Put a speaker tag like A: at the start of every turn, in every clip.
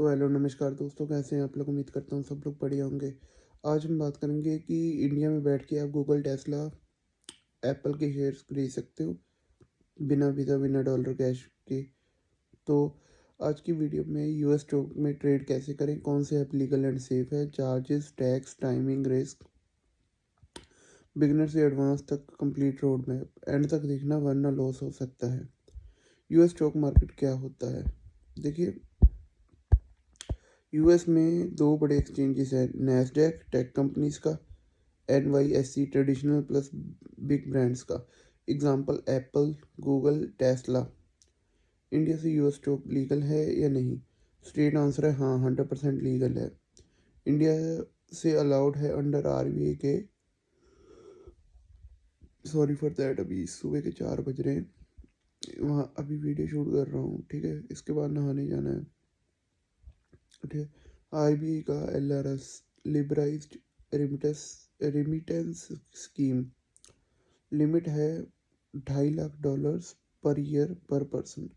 A: तो हेलो नमस्कार दोस्तों, कैसे हैं आप लोग। उम्मीद करता हूँ सब लोग बढ़िया होंगे। आज हम बात करेंगे कि इंडिया में बैठ के आप गूगल, टेस्ला, एप्पल के शेयर्स खरीद सकते हो बिना वीज़ा, बिना डॉलर कैश के। तो आज की वीडियो में यूएस स्टॉक में ट्रेड कैसे करें, कौन से ऐप लीगल एंड सेफ है, charges, tax, timing, risk, beginner से एडवांस तक कंप्लीट रोड मैप एंड तक देखना वरना लॉस हो सकता है। यूएस स्टॉक मार्केट क्या होता है, देखिए। यूएस में दो बड़े एक्सचेंजेस हैं, नैस्डैक टेक कंपनीज का, NYSE traditional plus big brands का। Example Apple, Google, Tesla. India से यूएस स्टॉक लीगल है या नहीं? स्ट्रेट आंसर है हाँ, 100% लीगल है। इंडिया से अलाउड है अंडर RBI के। सॉरी फॉर दैट, अभी सुबह के 4 बज रहे हैं, वहाँ अभी वीडियो शूट कर रहा हूँ, ठीक है। इसके बाद नहाने जाना है, ठीक है। RBI का LRS, लिबराइज्ड रेमिटेंस स्कीम, लिमिट है $2.5 लाख पर ईयर पर पर्सन।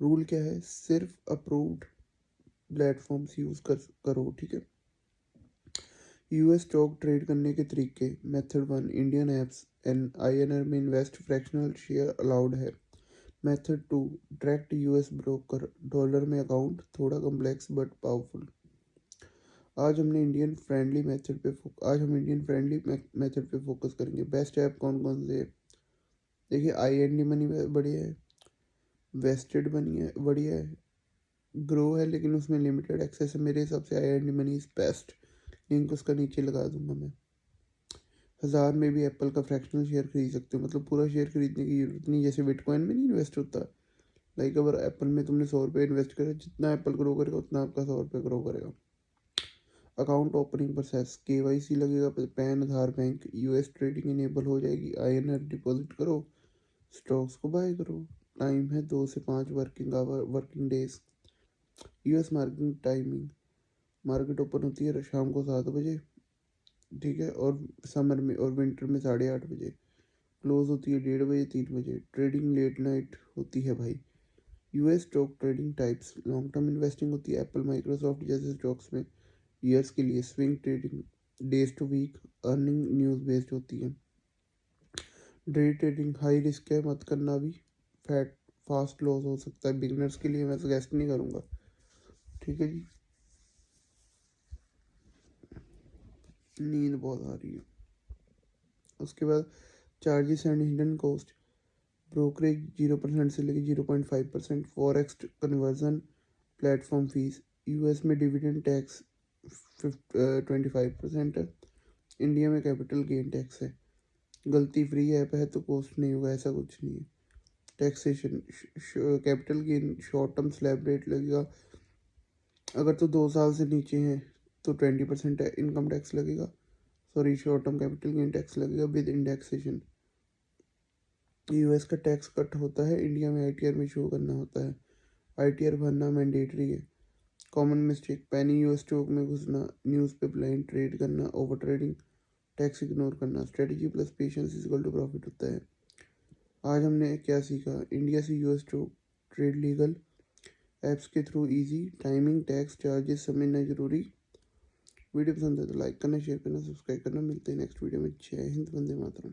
A: रूल क्या है? सिर्फ अप्रूव्ड प्लेटफॉर्म्स यूज़ करो, ठीक है। यूएस स्टॉक ट्रेड करने के तरीके। Method 1, Indian apps and INR में इन्वेस्ट, फ्रैक्शनल शेयर अलाउड है। Method 2, direct US broker, dollar में अकाउंट, थोड़ा कम्प्लेक्स बट पावरफुल। आज हम इंडियन फ्रेंडली मेथड पे फोकस करेंगे। बेस्ट ऐप कौन कौन से है? देखिए, IND मनी बढ़िया है, वेस्टेड मनी है बढ़िया है, ग्रो है लेकिन उसमें लिमिटेड एक्सेस है। मेरे हिसाब से IND money is best. Link उसका नीचे लगा दूंगा मैं। 1000 में भी एप्पल का फ्रैक्शनल शेयर खरीद सकते हो, मतलब पूरा शेयर खरीदने की जरूरत नहीं, जैसे बिटकॉइन में नहीं इन्वेस्ट होता। लाइक अगर एप्पल में तुमने 100 रुपये इन्वेस्ट करा, जितना एप्पल ग्रो करेगा उतना आपका 100 रुपये ग्रो करेगा। अकाउंट ओपनिंग प्रोसेस, KYC लगेगा, पैन, आधार, बैंक। यूएस ट्रेडिंग इनेबल हो जाएगी। INR डिपॉजिट करो, स्टॉक्स को बाय करो। टाइम है 2 से 5 working days. US marketing timing, market open होती है शाम को 7 बजे, ठीक है, और समर में और विंटर में 8:30 बजे। क्लोज होती है 1:30 बजे, 3 बजे। ट्रेडिंग लेट नाइट होती है भाई। US stock trading types, long term investing होती है एप्पल, माइक्रोसॉफ्ट जैसे स्टॉक्स में। ईयर्स के लिए swing trading, days to week earning news based होती है। डे ट्रेडिंग हाई रिस्क है, मत करना अभी, फैट फास्ट लॉस हो सकता है। बिगनर्स के लिए मैं सजेस्ट नहीं करूँगा, ठीक है जी। नींद बहुत आ रही है। उसके बाद charges and hidden cost, brokerage 0% से लेकर 0.5%, forex conversion, platform fees. US में डिविडेंड टैक्स 25% है। इंडिया में कैपिटल गेन टैक्स है। गलती फ्री ऐप है तो कॉस्ट नहीं होगा, ऐसा कुछ नहीं है। Taxation, capital gain short term slab rate लगेगा, अगर तो 2 साल से नीचे है तो 20% इनकम टैक्स लगेगा। Sorry, short term capital gain tax लगेगा विद इंडेक्सेशन। यूएस का टैक्स कट होता है, इंडिया में ITR में शो करना होता है। ITR भरना मैंडेटरी है। Common mistake, penny US stock में घुसना, न्यूज़ पे ब्लाइंड ट्रेड करना, ओवर ट्रेडिंग, टैक्स इग्नोर करना। Strategy plus patience is equal to profit होता है। आज हमने क्या सीखा? इंडिया से US stock trade legal, apps के through easy, timing, tax, charges समझना जरूरी। वीडियो पसंद है तो लाइक करना, शेयर करना, सब्सक्राइब करना। मिलते हैं नेक्स्ट वीडियो में। जय हिंद, वंदे मातरम।